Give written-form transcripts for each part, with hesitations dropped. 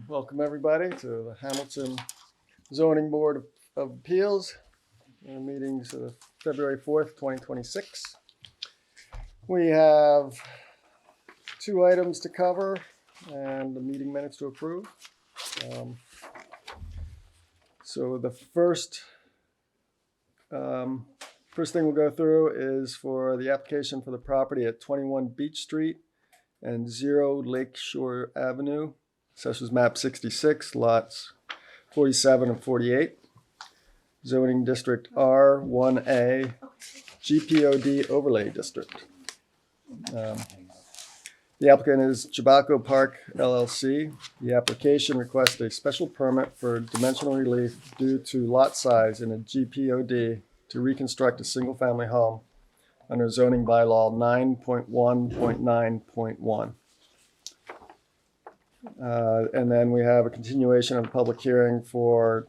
Welcome everybody to the Hamilton Zoning Board of Appeals. Meetings February 4th, 2026. We have 2 items to cover and the meeting minutes to approve. So the first thing we'll go through is for the application for the property at 21 Beach Street and 0 Lakeshore Avenue. Assessors map 66, lots 47 and 48. Zoning district R1A, GPOD overlay district. The applicant is Chabaco Park LLC. The application requests a special permit for dimensional relief due to lot size in a GPOD to reconstruct a single-family home under zoning bylaw 9.1.9.1. And then we have a continuation of the public hearing for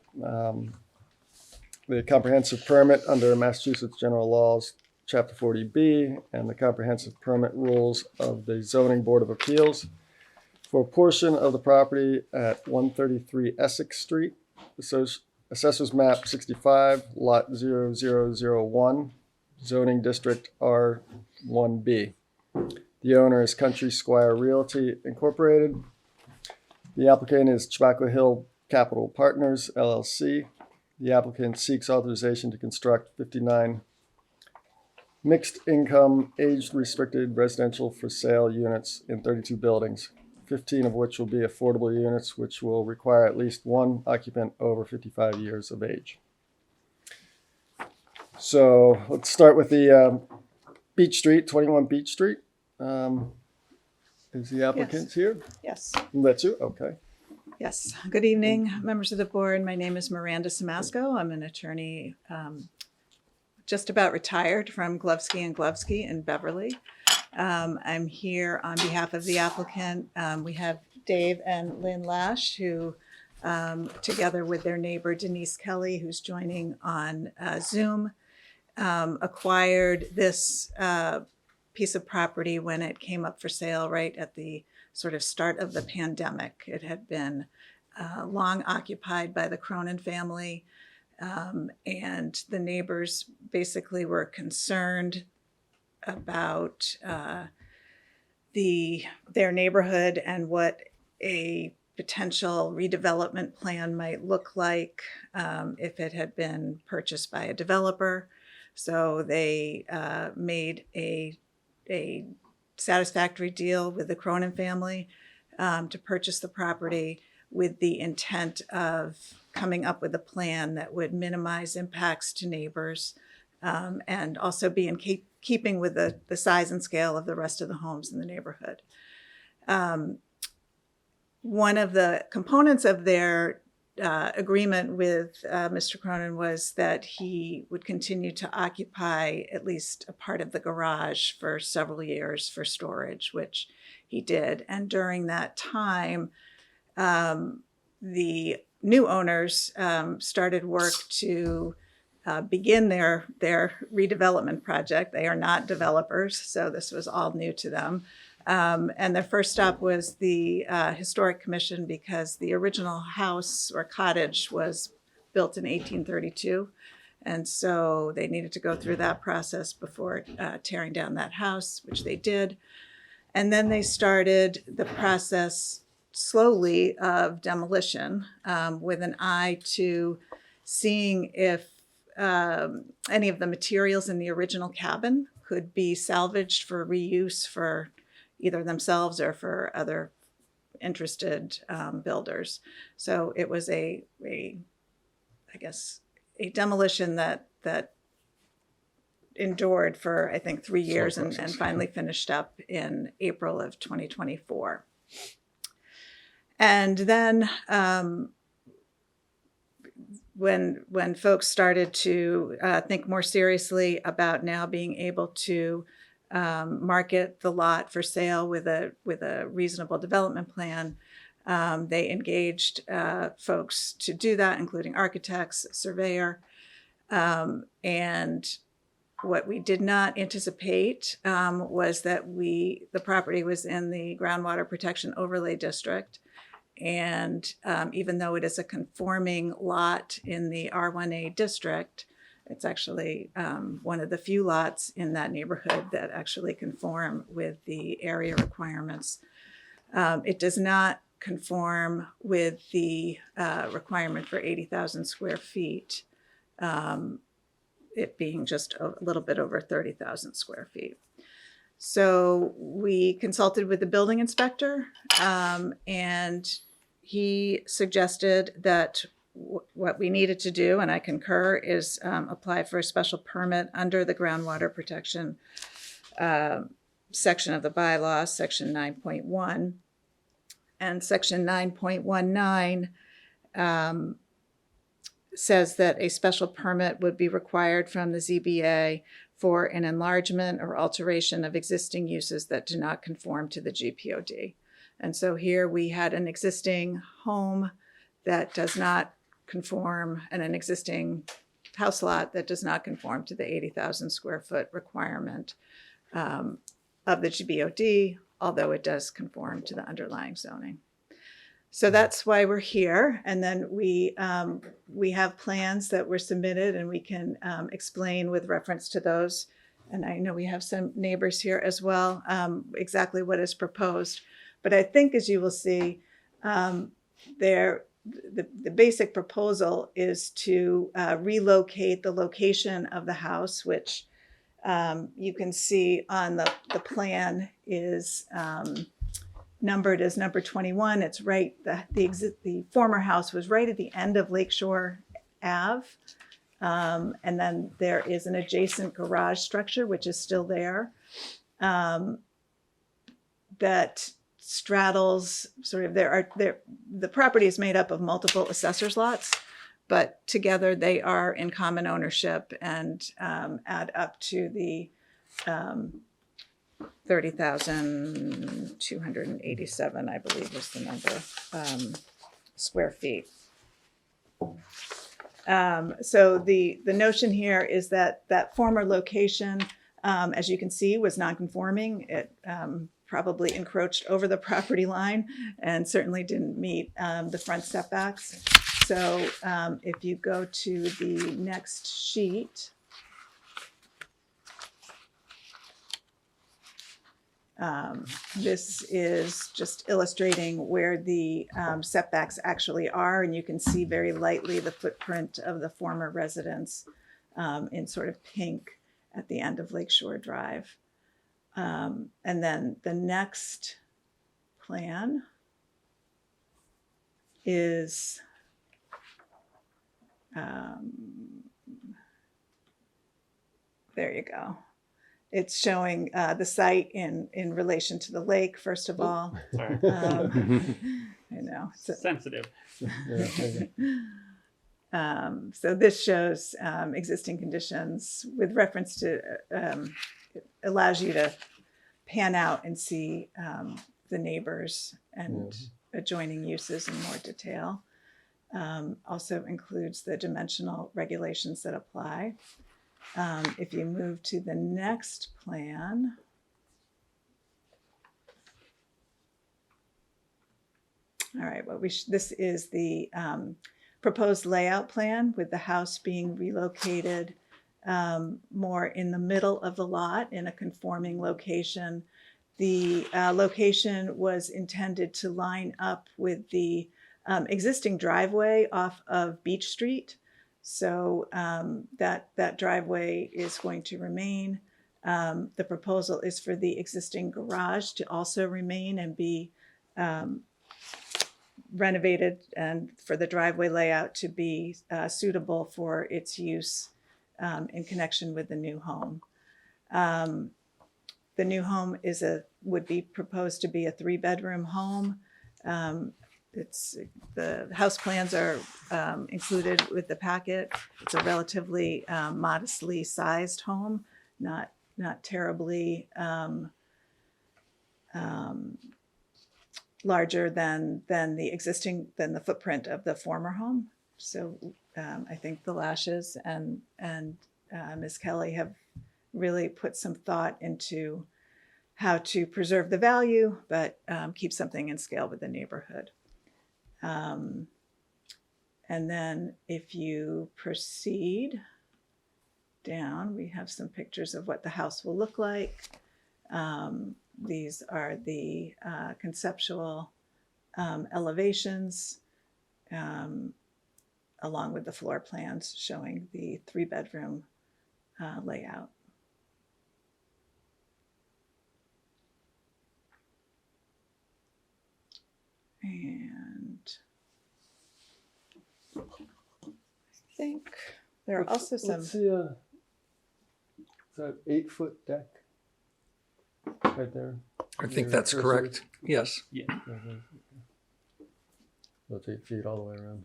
the comprehensive permit under Massachusetts General Laws, Chapter 40B, and the comprehensive permit rules of the Zoning Board of Appeals for a portion of the property at 133 Essex Street, Assessors Map 65, Lot 0001, Zoning District R1B. The owner is Country Squire Realty Incorporated. The applicant is Chabaco Hill Capital Partners, LLC. The applicant seeks authorization to construct 59 mixed income, age restricted residential for sale units in 32 buildings, 15 of which will be affordable units, which will require at least 1 occupant over 55 years of age. So let's start with the Beach Street, 21 Beach Street. Is the applicant here? Yes. That's you? Okay. Yes. Good evening, members of the board. My name is Miranda Samasco. I'm an attorney just about retired from Glovsky and Glovsky in Beverly. I'm here on behalf of the applicant. We have Dave and Lynn Lash, who together with their neighbor Denise Kelly, who's joining on Zoom, acquired this piece of property when it came up for sale right at the sort of start of the pandemic. It had been long occupied by the Cronin family, and the neighbors basically were concerned about their neighborhood and what a potential redevelopment plan might look like if it had been purchased by a developer. So they made a satisfactory deal with the Cronin family to purchase the property with the intent of coming up with a plan that would minimize impacts to neighbors and also be in keeping with the size and scale of the rest of the homes in the neighborhood. One of the components of their agreement with Mr. Cronin was that he would continue to occupy at least a part of the garage for several years for storage, which he did. And during that time, the new owners started work to begin their redevelopment project. They are not developers, so this was all new to them. And their first stop was the Historic Commission, because the original house or cottage was built in 1832. And so they needed to go through that process before tearing down that house, which they did. And then they started the process slowly of demolition with an eye to seeing if any of the materials in the original cabin could be salvaged for reuse for either themselves or for other interested builders. So it was a demolition that endured for, I think, 3 years and finally finished up in April of 2024. And then when folks started to think more seriously about now being able to market the lot for sale with a reasonable development plan, they engaged folks to do that, including architects, surveyor, and what we did not anticipate was that the property was in the groundwater protection overlay district, And even though it is a conforming lot in the R1A district, it's actually one of the few lots in that neighborhood that actually conform with the area requirements. It does not conform with the requirement for 80,000 square feet, it being just a little bit over 30,000 square feet. So we consulted with the building inspector, and he suggested that what we needed to do, and I concur, is apply for a special permit under the groundwater protection section of the bylaw, section 9.1. And section 9.19 says that a special permit would be required from the ZBA for an enlargement or alteration of existing uses that do not conform to the GPOD. And so here we had an existing home that does not conform, and an existing house lot that does not conform to the 80,000 square foot requirement of the GPOD, although it does conform to the underlying zoning. So that's why we're here. And then we have plans that were submitted, and we can explain with reference to those. And I know we have some neighbors here as well, exactly what is proposed. But I think, as you will see, the basic proposal is to relocate the location of the house, which you can see on the plan is numbered as number 21. It's right, the former house was right at the end of Lakeshore Ave. And then there is an adjacent garage structure, which is still there, that straddles sort of, the property is made up of multiple assessors lots, but together they are in common ownership and add up to the 30,287, I believe was the number, square feet. So the notion here is that that former location, as you can see, was non-conforming. It probably encroached over the property line and certainly didn't meet the front setbacks. So if you go to the next sheet, this is just illustrating where the setbacks actually are, and you can see very lightly the footprint of the former residence in sort of pink at the end of Lakeshore Drive. And then the next plan is there you go. It's showing the site in relation to the lake, first of all. Sorry. I know. Sensitive. So this shows existing conditions with reference to, it allows you to pan out and see the neighbors and adjoining uses in more detail. Also includes the dimensional regulations that apply. If you move to the next plan, all right, this is the proposed layout plan with the house being relocated more in the middle of the lot in a conforming location. The location was intended to line up with the existing driveway off of Beach Street. So that driveway is going to remain. The proposal is for the existing garage to also remain and be renovated, and for the driveway layout to be suitable for its use in connection with the new home. The new home would be proposed to be a 3-bedroom home. The house plans are included with the packet. It's a relatively modestly sized home, not terribly larger than the footprint of the former home. So I think the Lashes and Ms. Kelly have really put some thought into how to preserve the value, but keep something in scale with the neighborhood. And then if you proceed down, we have some pictures of what the house will look like. These are the conceptual elevations, along with the floor plans showing the 3-bedroom layout. And I think there are also some. What's the, is that 8-foot deck right there? I think Your that's cursor? correct. Yes. Yeah. Mhm. That's 8 feet all the way around.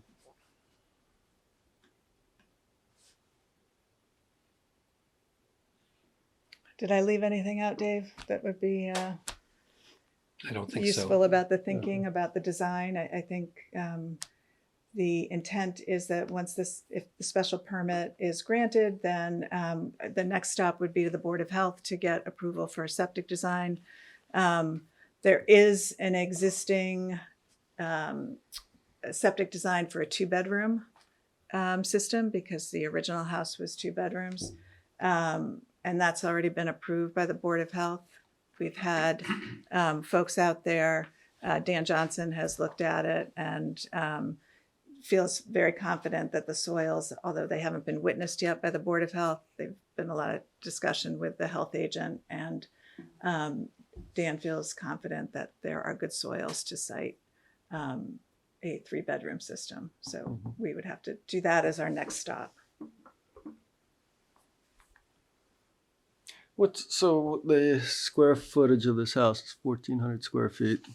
Did I leave anything out, Dave, that would be I don't think useful so. about the thinking, about the design? I think the intent is that once if the special permit is granted, then the next stop would be to the Board of Health to get approval for a septic design. There is an existing septic design for a 2-bedroom system because the original house was 2 bedrooms. And that's already been approved by the Board of Health. We've had folks out there. Dan Johnson has looked at it and feels very confident that the soils, although they haven't been witnessed yet by the Board of Health, there's been a lot of discussion with the health agent, and Dan feels confident that there are good soils to site a 3-bedroom system. So we would have to do that as our next stop. So the square footage of this house is 1,400 square feet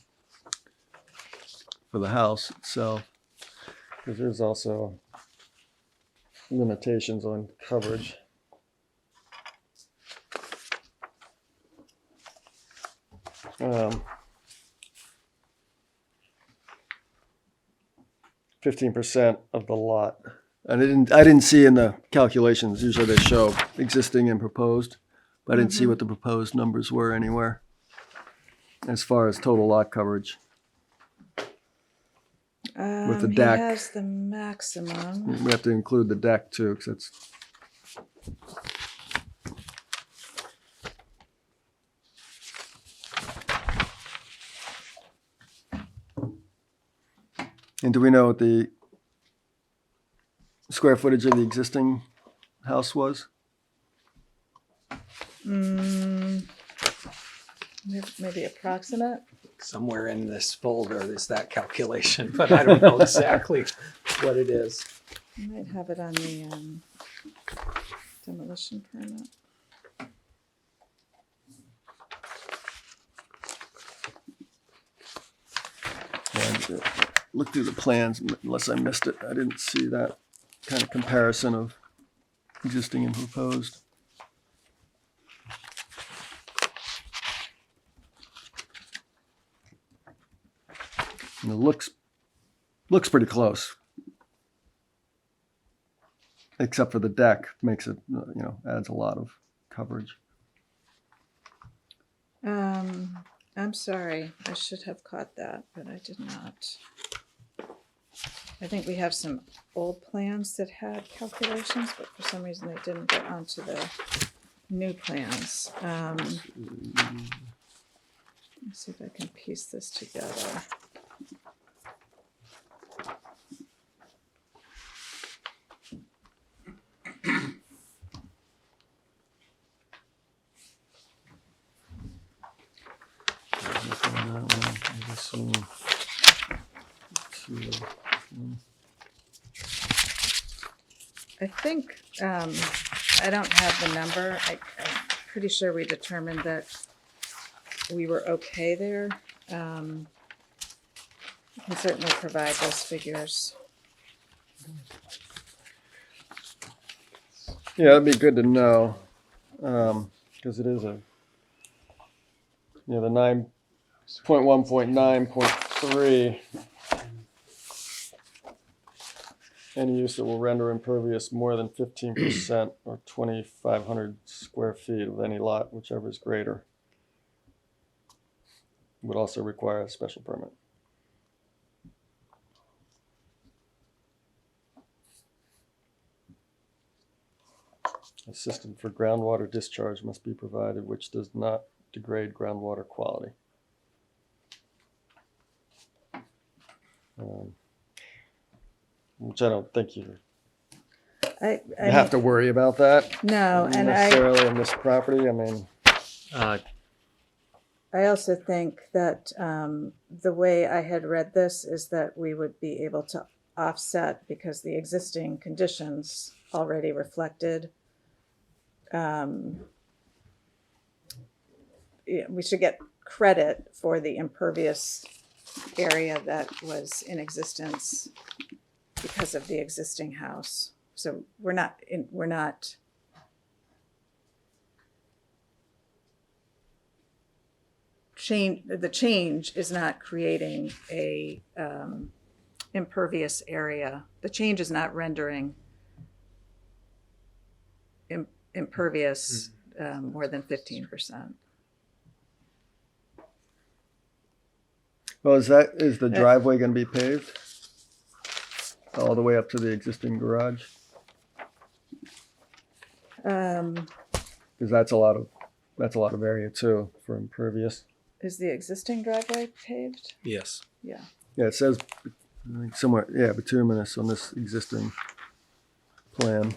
for the house itself. Because there's also limitations on coverage. Um, 15% of the lot. And I didn't see in the calculations, usually they show existing and proposed, but I didn't see what the proposed numbers were anywhere as far as total lot coverage. With the deck. He has the maximum. We have to include the deck too, because it's. And do we know what the square footage of the existing house was? Maybe approximate. Somewhere in this folder is that calculation, but I don't know exactly what it is. I might have it on the demolition permit. And look through the plans, unless I missed it. I didn't see that kind of comparison of existing and proposed. And it looks pretty close, except for the deck makes it, adds a lot of coverage. I'm sorry, I should have caught that, but I did not. I think we have some old plans that had calculations, but for some reason they didn't get onto the new plans. Let's see if I can piece this together. I think, I don't have the number. I'm pretty sure we determined that we were okay there. I can certainly provide those figures. Yeah, that'd be good to know, because it is the 9.1.9.3. Any use that will render impervious more than 15% or 2,500 square feet of any lot, whichever is greater, would also require a special permit. A system for groundwater discharge must be provided which does not degrade groundwater quality. Which I don't think you I have to worry about that no, and necessarily on this property. I mean, I also think that the way I had read this is that we would be able to offset because the existing conditions already reflected. We should get credit for the impervious area that was in existence because of the existing house. So the change is not creating a impervious area. The change is not rendering impervious more than 15%. well, is the driveway going to be paved all the way up to the existing garage? Because that's a lot of area too for impervious. Is the existing driveway paved? Yes. Yeah. Yeah, it says I think somewhere, bituminous on this existing plan.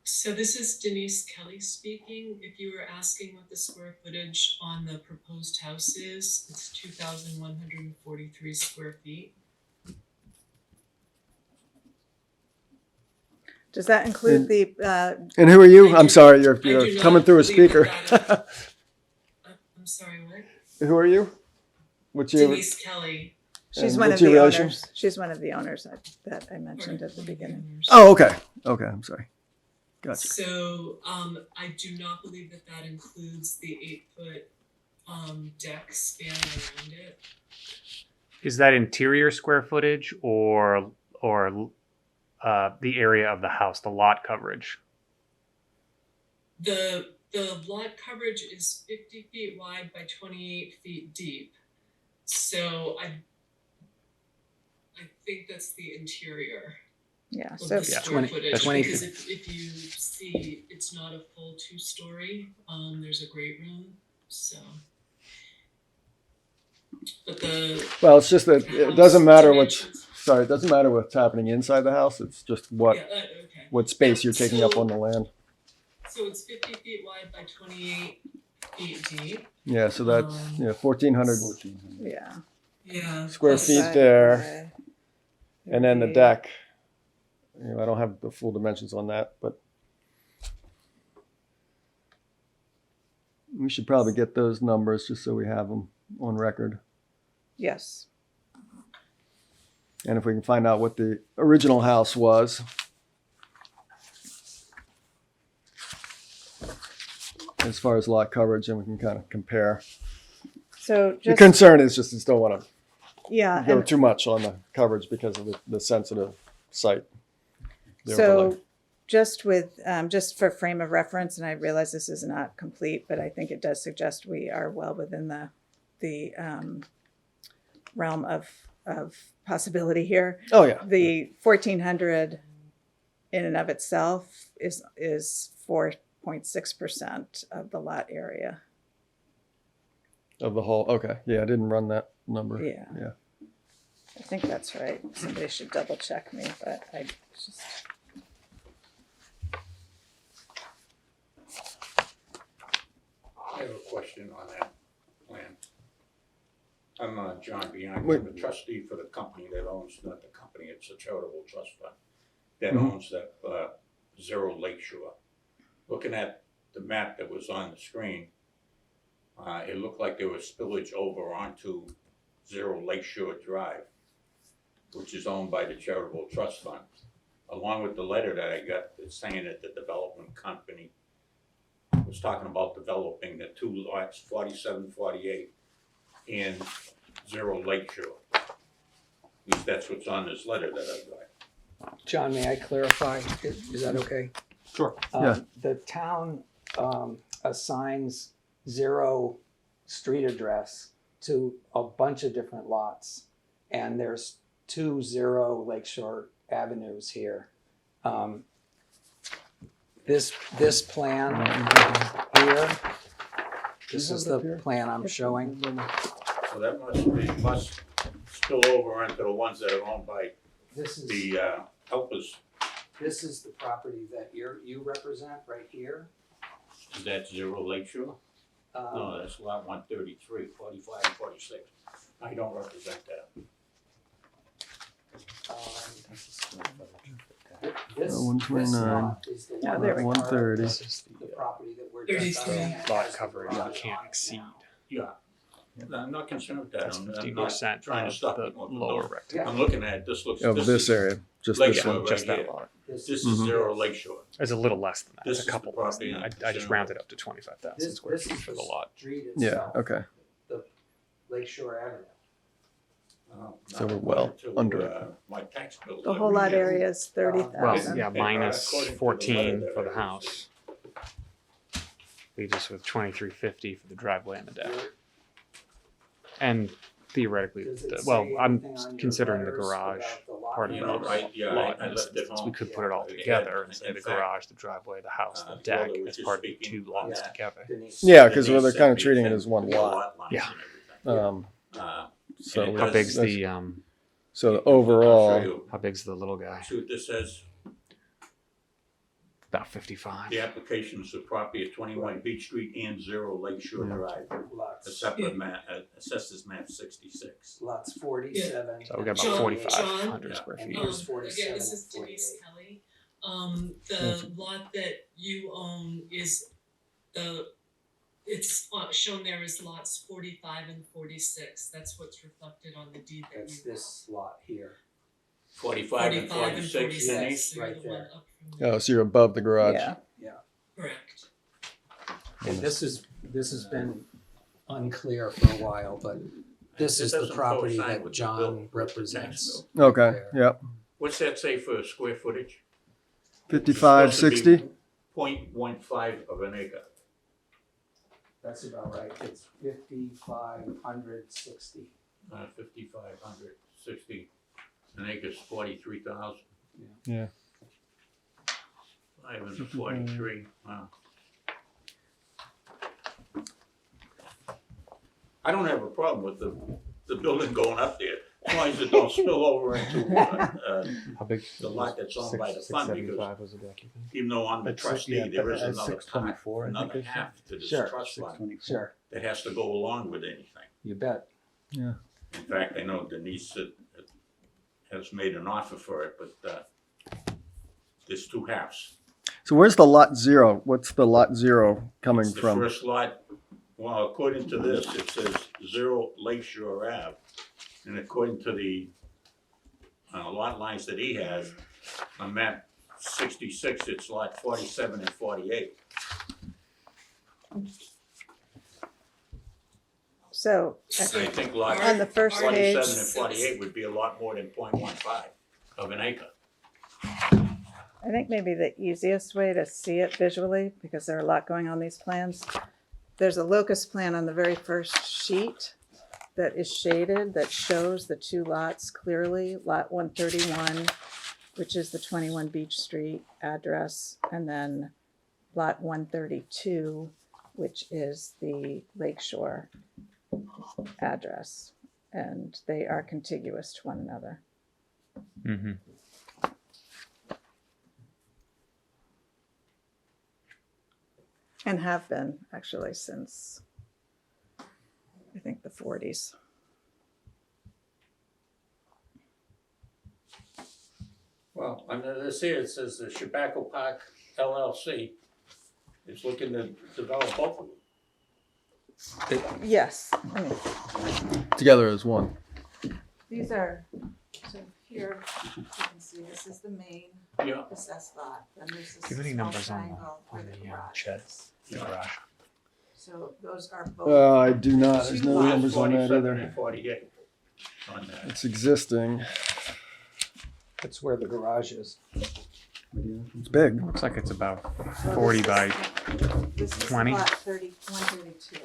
So this is Denise Kelly speaking. If you were asking what the square footage on the proposed house is, it's 2,143 square feet. Does that include the? And who are you? I I'm do- sorry, I you're do not coming through a believe speaker. that I'm sorry, what? Who are you? What's your? Denise Kelly. She's And one of what's your the relation? owners. She's one of the owners that I mentioned at the One of beginning. owners. Oh, okay. Okay, I'm sorry. Gotcha. So I do not believe that includes the 8-foot deck spanning around it. Is that interior square footage or the area of the house, the lot coverage? The lot coverage is 50 feet wide by 28 feet deep. So I think that's the interior Yeah. of So the square 20 footage. 20 Because if you see, it's not a full 2-story. There's a great room. So, but Well, it's just that it house doesn't matter dimensions- it doesn't matter what's happening inside the house. It's just what Yeah, okay. what space Yeah, you're taking up so- on the land. So it's 50 feet wide by 28 feet deep. Yeah, so that's 1,400 yeah. Yeah. square plus- feet there, and then the deck. I don't have the full dimensions on that, but we should probably get those numbers just so we have them on record. Yes. And if we can find out what the original house was. As far as lot coverage, and we can kind of compare. So The just concern is just don't want to yeah. go And too much on the coverage because of the sensitive site. the so overlay. just with just for frame of reference, and I realize this is not complete, but I think it does suggest we are well within the realm of possibility here. Oh yeah, The 1,400 in and of itself is 4.6% of the lot area. of the whole. Okay, yeah, I didn't run that number. Yeah. Yeah. I think that's right. Somebody should double check me, but I just. I have a question on that plan. I'm John Bianchi, Wait. I'm the trustee for the company that owns, not the company, it's a charitable trust fund that Mhm. owns that Zero Lakeshore. Looking at the map that was on the screen, it looked like there was spillage over onto Zero Lakeshore Drive, which is owned by the charitable trust fund. Along with the letter that I got, it's saying that the development company was talking about developing the 2 lots, 47, 48, in Zero Lakeshore. At least that's what's on this letter that I got. John, may I clarify? Is that okay? Sure. Yeah. The town assigns zero street address to a bunch of different lots. And there's 2 Zero Lakeshore avenues here. This plan here, this is the plan I'm showing. So that must spill over onto the ones that are owned by This is, the helpers. this is the property that you represent right here. Is that Zero Lakeshore? No, that's lot 133, 45, and 46. I don't represent that. This 129. lot is the Yeah, one there we that's go. 130. This is the the property that we're 33. discussing. and it lot has the coverage garage you can't on it exceed. now. Yeah. I'm not concerned with that. That's I'm not 50% trying to of stop the people from lower doing it. rectangle. I'm looking at it, this looks. Of this is area, just this Lakeshore one. right Just that here. lot. This is Mhm. Zero Lakeshore. It's a little less than that. This It's is a couple the less than property that. I just in- rounded up to 25,000 square This feet is for the lot. street Yeah, itself, okay. the Lakeshore Avenue. So we're Now, well according to, under it. My tax bill. The whole lot every year. area is 30,000. Well, yeah, And, minus according to the 14 letter for the that I house. Leaves us with 2350 for the driveway and the deck. And theoretically, Does it well, say I'm anything on your considering the letters garage about the lot part of You the know, numbers? lot. I in this left it instance. We home. could put it all Yeah. together and In say the fact, garage, the driveway, the house, the the deck other was as just part of speaking two lots Yeah. together. Denise. Yeah, because Denise they're said kind of these treating it things, as one the lot. lines Yeah. and everything. So, And it How does- big's that's- the so I'll show overall, you. how big's the little guy? See what this says? About 55. The applications for property at 21 Beach Street and 0 Lakeshore Yeah. Drive. A Lots, separate map, assesses map 66. lots 47. So we got about John, 4,500 John, square and feet. here's Again, 47 this is and Denise 48. Kelly. The lot that you own is it's shown there as lots 45 and 46. That's what's reflected on the deed that That's you. this lot here. 45 and 45 and 46, 46, Denise? they're Right the one there. up from the. oh, so you're above the garage. Yeah. Correct. And this has been unclear for a while, but this It is the doesn't property coincide that with the John bill, with the represents. tax bill. Okay, There. yep. What's that say for square footage? 55, It's supposed to 60? be 0.15 of an acre. That's about right. It's 5,560. 5,500, 60, an acre's 43,000. Yeah. 5 and 43, wow. I don't have a problem with the building going up there, as long as it don't spill over into How big? the lot that's owned by the fund, because 675 was the deck, you think? even though I'm the That's trustee, yeah, there is that's another part, 624, I think another they said. half to this Sure, trust fund 624. Sure, that has to go along with anything. you bet. In fact, I know Denise has made an offer for it, but there's two halves. So where's the lot zero? What's the lot zero coming It's the from? first lot, well, according to this, it says 0 Lakeshore Ave. And according to the lot lines that he has, on map 66, it's lot 47 and 48. So I I think think lot on the first 47 and page, 48 would be a lot more than 0.15 of an acre. I think maybe the easiest way to see it visually, because there are a lot going on these plans, there's a locus plan on the very first sheet that is shaded that shows the two lots clearly. Lot 131, which is the 21 Beach Street address, and then lot 132, which is the Lakeshore address. And they are contiguous to one another. Mm-hmm. And have been actually since, I think, the 40s. Well, under this here, it says the Chabaco Park LLC is looking to develop both of them. Yes, I mean, Together as one. these are, so here, you can see this is the main Yeah. assessed lot. Then there's this Do you have any small numbers on triangle where the garage shed? is. The garage. So those are both. I do not, there's no Two numbers on that 47 either. and 48 on that. It's existing. That's where the garage is. It's big. Looks like it's about So 40 this by is- This is 20. lot 132.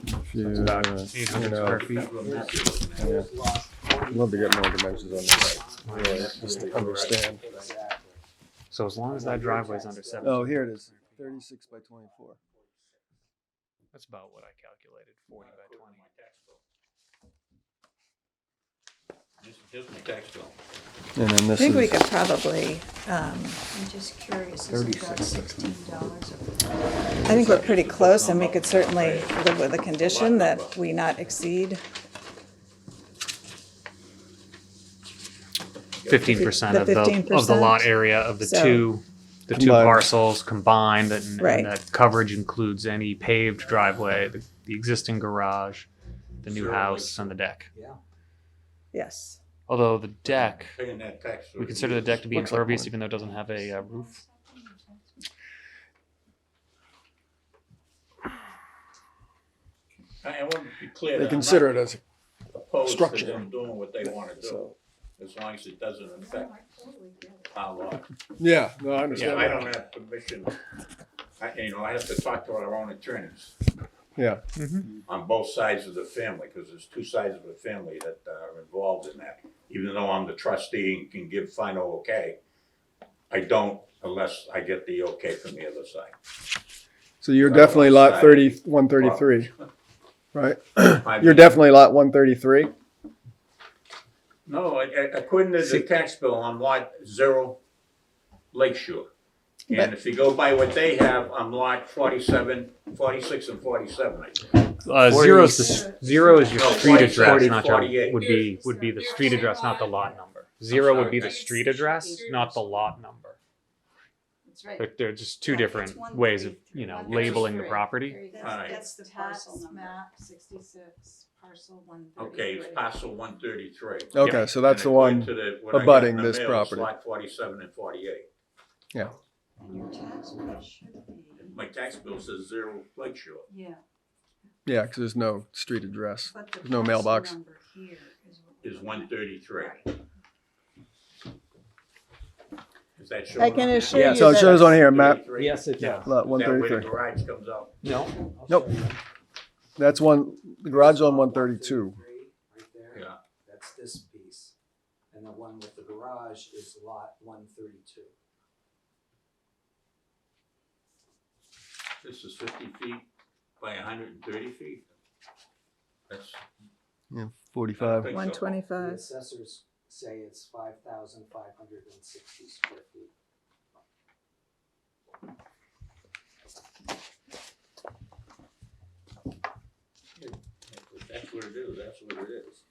If you, It's about you 800 know, square feet. Federal map you're looking at. Here's lot I'd love to get more dimensions on this. just to understand. So as long as that driveway is under 7. Oh, here it is, 36 by 24. That's about what I calculated, 40 by 20. Here's my tax bill. And then I this think we is, could probably, I'm just curious, isn't that $16? I think we're pretty close, and we could certainly live with a condition that we not exceed 15% The of the 15%? lot area of the So- two Combined. parcels combined, and Right. that coverage includes any paved driveway, the existing garage, the new house, and the deck. Yeah. yes. Although the deck, Paying that tax. we consider the deck to be Looks like impervious one. even though it doesn't have a roof. I want to be clear. they that I'm consider not it as, opposed structure. to them doing what they want to do, so, as long as it doesn't affect our law. yeah, no, I Yeah, understand I that. don't have permission. I have to talk to our own attorneys Yeah, on both sides of the family, because there's two sides of the family that are involved in that. Even though I'm the trustee and can give final okay, I don't unless I get the okay from the other side. so you're So definitely lot outside- 30, 133, right? I You're mean, definitely lot 133? No, according to the tax bill, I'm lot 0 Lakeshore. And if you go by what they have, I'm lot 47, 46, and 47. I think. Zero is your No, street 40, address, not your, 48. would be the street address, not the lot number. 0 would be the street address, not the lot number. That's right. They're just two Yeah, different it's ways of, 133. labeling the property. Alright. That's the parcel number. Map 66, parcel 133. Okay, it's parcel 133. Okay, so that's the And one, according to the- what I got abutting in the this mail, it's property. Lot 47 and 48. And your tax bill should be, My tax bill says 0 Lakeshore. yeah. yeah, because there's no street address. But the There's no parcel mailbox. number here is what Is 133. Right. Is that showing? I can on assure there? you So it that shows on here, map, 33? Yes, it does. lot Is that where the 133. garage comes out? No. Nope. That's one, the garage on 132. Right there. Yeah. That's this piece. And the one with the garage is lot 132. This is 50 feet by 130 feet. That's. Yeah, 45. think so. 125. The assessors say it's 5,560 square feet. If that's what it is, that's what it is.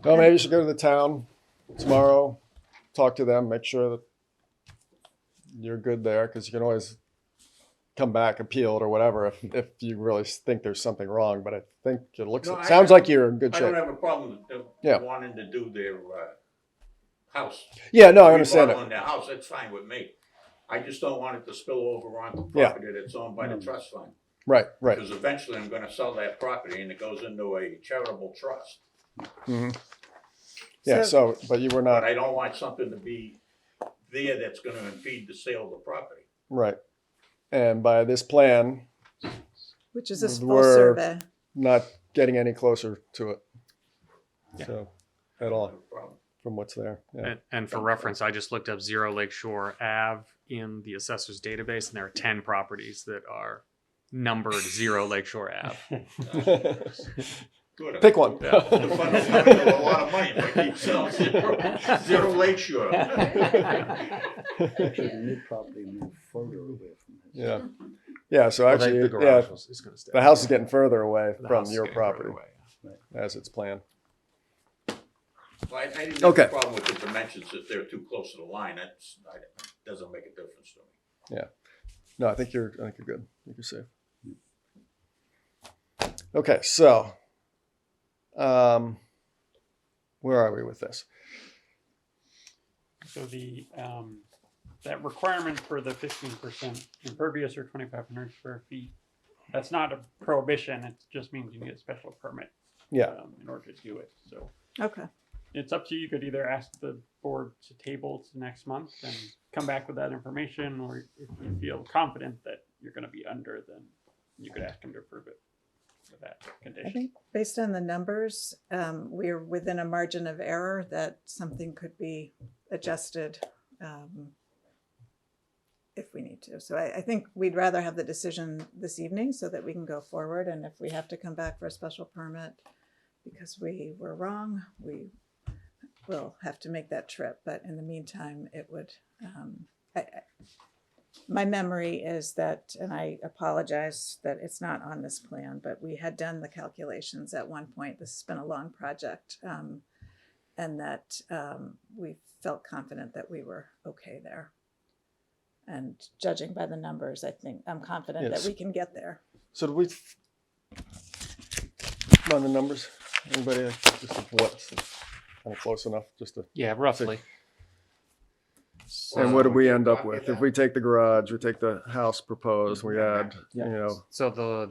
Well, maybe you should go to the town tomorrow, talk to them, make sure that you're good there, because you can always come back, appeal it or whatever if you really think there's something wrong. But I think it looks, No, it sounds like you're in good I don't shape. have a problem with them Yeah. wanting to do their house. Yeah, no, I understand Remodeling it. their house, that's fine with me. I just don't want it to spill over onto Yeah. property that's owned by the trust fund. Right, right. Because eventually I'm gonna sell that property and it goes into a charitable trust. Yeah, so, but you were But not, I don't want something to be there that's gonna impede the sale of the property. right. And by this plan, Which is a full We're- survey. not getting any closer to it. Yeah. So, I at don't all, have a problem. from what's there. Yeah. And for reference, I just looked up 0 Lakeshore Ave in the assessor's database, and there are 10 properties that are numbered 0 Lakeshore Ave. Good. Pick one. The fund is gonna go a lot of money if I keep selling zero Lakeshore. Actually, the new property moved further away from this. Yeah. Yeah, so Well, actually, the yeah, garage is going to stay. the house is getting further away The from house is your getting further property away. as it's planned. Well, I didn't have Okay. a problem with the dimensions if they're too close to the line. Doesn't make a difference to me. No, I think you're good. I think you're safe. Okay, so, where are we with this? So the, that requirement for the 15% impervious or 2,500 square feet, that's not a prohibition, it just means you need a special permit. Yeah. In order to do it, so Okay. it's up to you, you could either ask the board to table to next month and come back with that information, or if you feel confident that you're gonna be under, then you could ask them to approve it. with that I condition. think based on the numbers, we're within a margin of error that something could be adjusted if we need to. So I think we'd rather have the decision this evening so that we can go forward. And if we have to come back for a special permit because we were wrong, we will have to make that trip. But in the meantime, it would, my memory is that, and I apologize that it's not on this plan, but we had done the calculations at one point. This has been a long project, and that we felt confident that we were okay there. And judging by the numbers, I think I'm confident Yes. that we can get there. So do we run the numbers? Anybody, just what's kind of close enough, just to, Yeah, roughly. and what do we end up with? If we take the garage, we take the house proposed, we add, you know, So the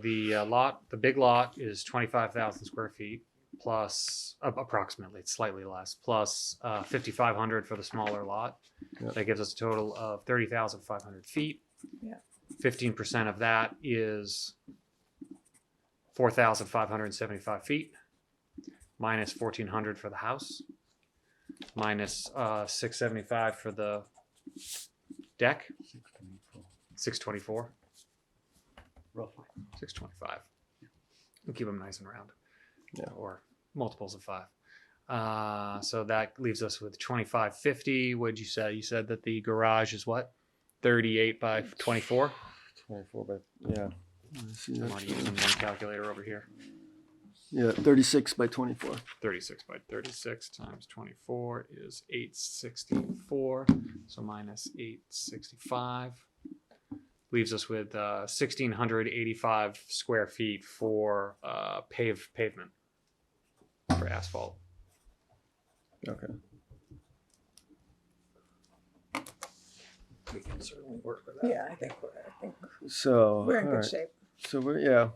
big lot is 25,000 square feet plus approximately, it's slightly less, plus 5,500 for the smaller lot. Yep. That gives us a total of 30,500 feet. Yeah. 15% of that is 4,575 feet, minus 1,400 for the house, minus 675 for the deck, 624, Roughly. 625. We'll keep them nice and round. Yeah. Or multiples of 5. So that leaves us with 2,550. What'd you say? You said that the garage is what? 38 by 24? 24 by, yeah. Let's see I'm that. not using one calculator over here. Yeah, 36 by 24. 36 by 36 times 24 is 864. So minus 865. Leaves us with 1,685 square feet for pavement, for asphalt. Okay. We can certainly work with that. Yeah, I think So, we're in all good right. shape. So we're, yeah.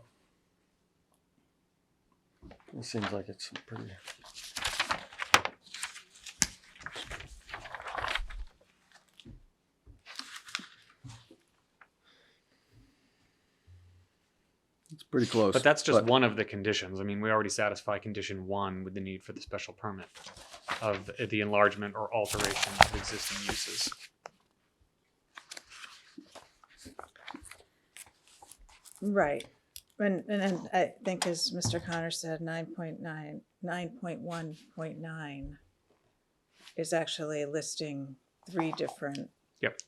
It seems like it's pretty. It's pretty close. But that's just one of the conditions. I mean, we already satisfy condition 1 with the need for the special permit of the enlargement or alteration of existing uses. Right. And I think as Mr. Connor said, 9.1.9 is actually listing 3 different Yep.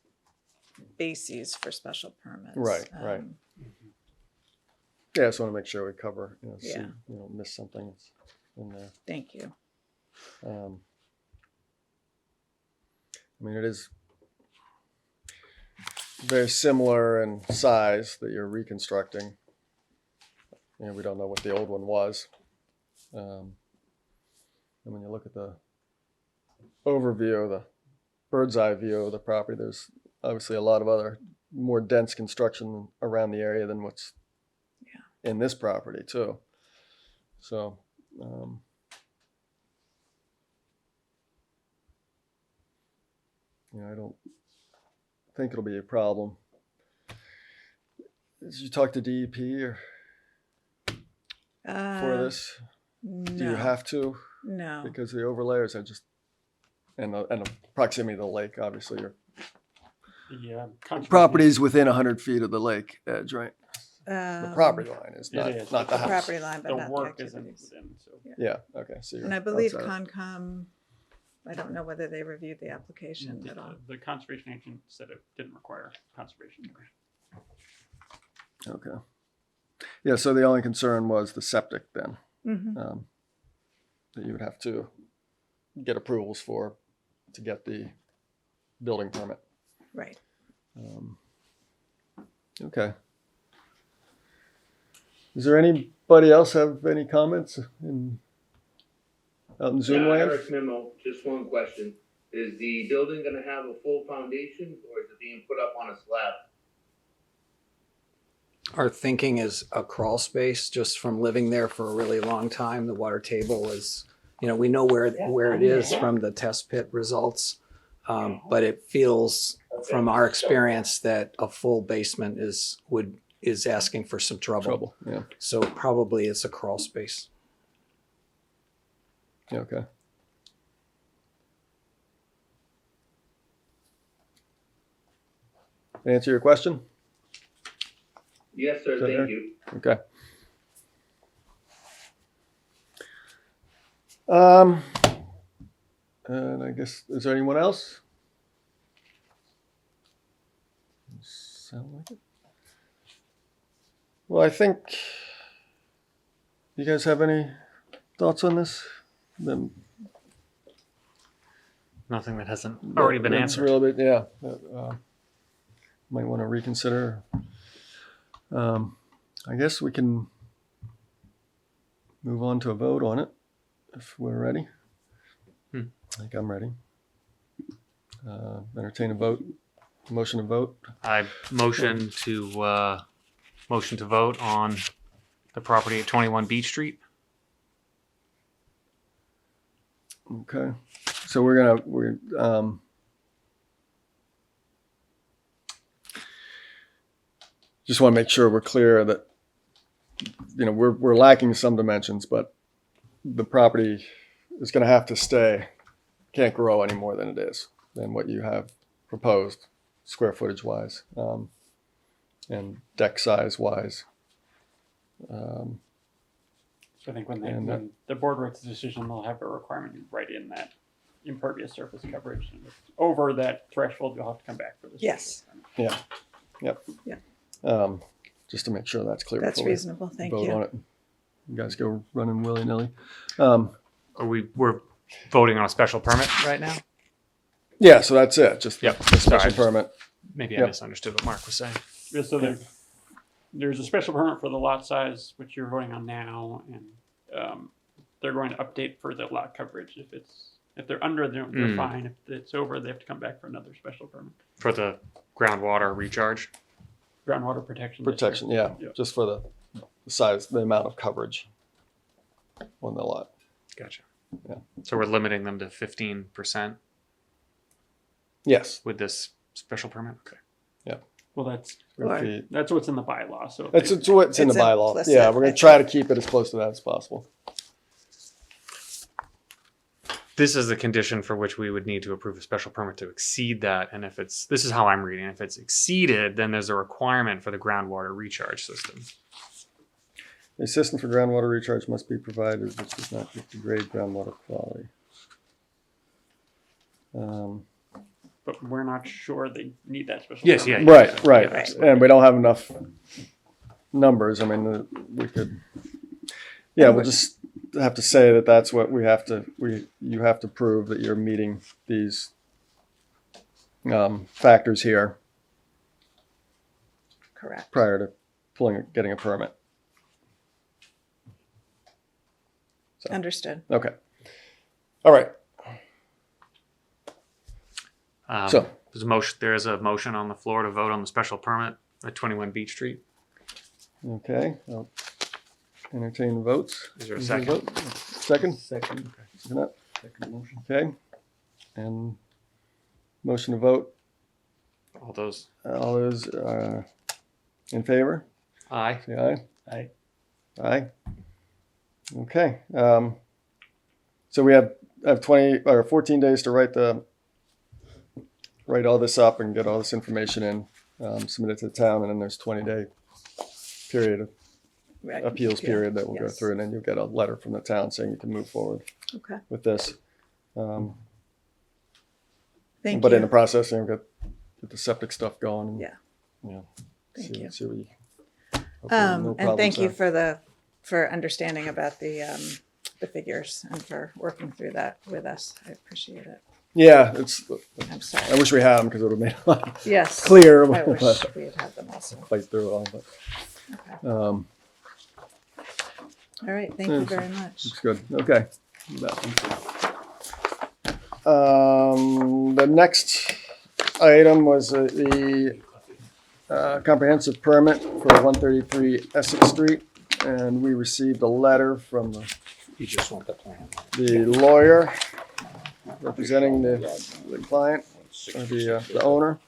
bases for special permits. Right, right. Yeah, I just want to make sure we cover, see, Yeah. miss something that's in there. Thank you. I mean, it is very similar in size that you're reconstructing. We don't know what the old one was. And when you look at the overview, the bird's eye view of the property, there's obviously a lot of other more dense construction around the area than what's in this property too. So, I don't think it'll be a problem. Did you talk to DEP or for this? No. Do you have to? No. Because the overlayers are just, and the proximity to the lake, obviously, your The conservation- property's within 100 feet of the lake edge, right? The property line is It not, is. not the The house. property line, but The not the work isn't activities. within, so. Yeah, okay, so you're And I believe outside. Concom, I don't know whether they reviewed the application at all. The conservation agent said it didn't require conservation. Okay. Yeah, so the only concern was the septic then, Mhm. that you would have to get approvals for to get the building permit. Right. Okay. Is there anybody else have any comments out in Zoom Yeah, land? Eric Memo, just one question. Is the building gonna have a full foundation or is it being put up on a slab? Our thinking is a crawl space, just from living there for a really long time. The water table is, we know where it is from the test pit results. But it feels from our experience that a full basement would is asking for some trouble. Yeah. So probably it's a crawl space. Yeah, okay. Answer your question? Yes, sir, Is that fair? thank you. Okay. And I guess, is there anyone else? Sound like it? Well, I think, you guys have any thoughts on this? Then Nothing that hasn't already been that's answered. a little bit, yeah. Might want to reconsider. I guess we can move on to a vote on it if we're ready. I think I'm ready. Entertain a vote. Motion to vote. I motion to vote on the property at 21 Beach Street. Okay. So we're just want to make sure we're clear that, you know, we're lacking some dimensions, but the property is going to have to stay, can't grow any more than it is, than what you have proposed, square footage wise, and deck size wise. So I think when And, the board writes the decision, they'll have a requirement right in that impervious surface coverage. And if it's over that threshold, you'll have to come back for this. Yes. Just to make sure that's clear. That's before we reasonable. Thank vote on you. it. You guys go running willy nilly. We're voting on a special permit right now. Yeah, so that's it. Just Yep. the special Sorry. permit. Maybe I Yep. misunderstood what Mark was saying. Yeah, so there's a special permit for the lot size, which you're voting on now, and they're going to update for the lot coverage. If they're under, they're fine. If it's over, they have to come back for another special permit. For the groundwater recharge. Groundwater protection. Protection, yeah, Yep. just for the size, the amount of coverage on the lot. Gotcha. Yeah. So we're limiting them to 15% Yes. with this special permit. Okay. Well, that's Or- Feet. what's in the bylaw. So if It's, they- it's what's in the It's bylaw. implicit, Yeah, we're I gonna try to keep it as close to that as possible. This is the condition for which we would need to approve a special permit to exceed that. And if this is how I'm reading, if it's exceeded, then there's a requirement for the groundwater recharge system. A system for groundwater recharge must be provided which does not degrade groundwater quality. but we're not sure they need that special Yes, permit. yeah. Right, right, Right. and we don't have enough numbers. I mean, we could, yeah, we'll just have to say that that's what we have to, you have to prove that you're meeting these factors here Correct. prior to getting a permit. So. Understood. Okay. All right. So- There is a motion on the floor to vote on the special permit at 21 Beach Street. Okay. I'll entertain the votes. Is there a Is there second? vote? Second? Second, Second up. second motion. Okay. And motion to vote. All those All those in favor? aye. Say aye. Aye. Aye. Okay. So we have 20 or 14 days to write all this up and get all this information in, submit it to the town, and then there's 20-day period, Right. appeals Yeah. period that we'll go Yes. through, and then you'll get a letter from the town saying you can move forward Okay. with this. Thank But you. in the process, you know, get the septic stuff going. And, Yeah. You know, Thank you. See what you. hopefully no And problems thank you there. for understanding about the figures and for working through that with us. I appreciate it. Yeah, I'm I sorry. wish we had them because it would have made it a lot Yes. clearer. I wish But we had had them also. fight through it all. But Okay. um, All right. Thank you Yes. very much. it's good. Okay. You bet. The next item was the comprehensive permit for 133 Essex Street, and we received a letter from You just want the plan. the lawyer representing the client, or the owner.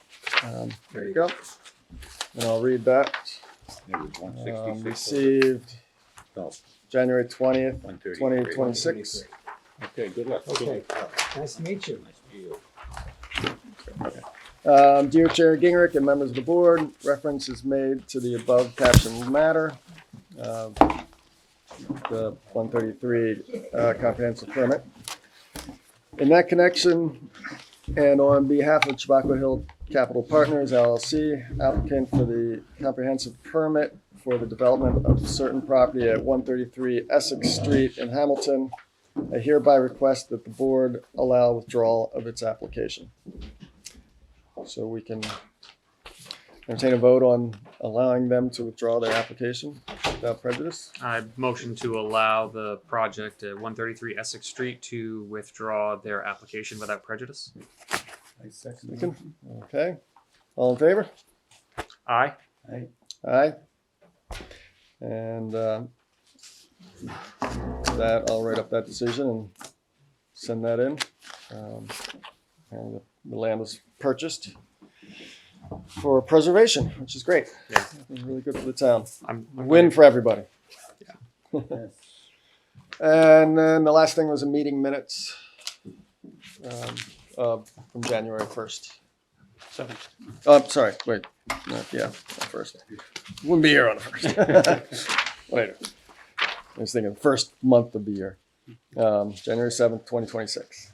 There you go. And I'll read that. Received Oh. January 20th, 133. 2026. Okay, good luck. Okay, nice to meet you. Dear Chair Gingrich and members of the board, reference is made to the above captioned matter. The 133 comprehensive permit. In that connection, and on behalf of Chabaco Hill Capital Partners LLC, applicant for the comprehensive permit for the development of certain property at 133 Essex Street in Hamilton, I hereby request that the board allow withdrawal of its application. So we can entertain a vote on allowing them to withdraw their application without prejudice. I motion to allow the project at 133 Essex Street to withdraw their application without prejudice. Second. Okay. All in favor? Aye. Aye. And that, I'll write up that decision and send that in. And the land was purchased for preservation, which is great. Yeah. Really good for the town. I'm Win for everybody. And then the last thing was a meeting minutes from January 1st. 7th. Oh, sorry, wait. Yeah, first. Wouldn't be here on the first. Later. I was thinking first month of the year. January 7th, 2026.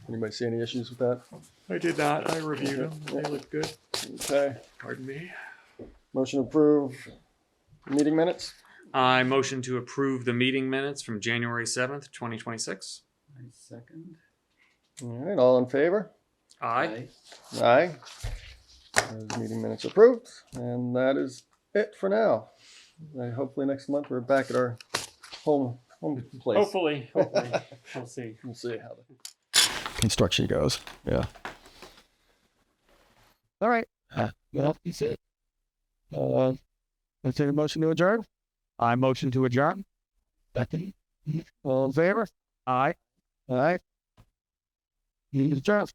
Anybody see any issues with that? I did not. I reviewed them. They look good. Okay. Pardon me. Motion to approve meeting minutes? I motion to approve the meeting minutes from January 7th, 2026. I second. All right, all in favor? Aye. Aye. Those meeting minutes approved, and that is it for now. Hopefully next month we're back at our home place. Hopefully. We'll see. We'll see how the construction goes. Yeah. All right. Well, that's it. Let's take a motion to adjourn. I motion to adjourn. Second. All in favor? Aye. Aye. Meeting is adjourned.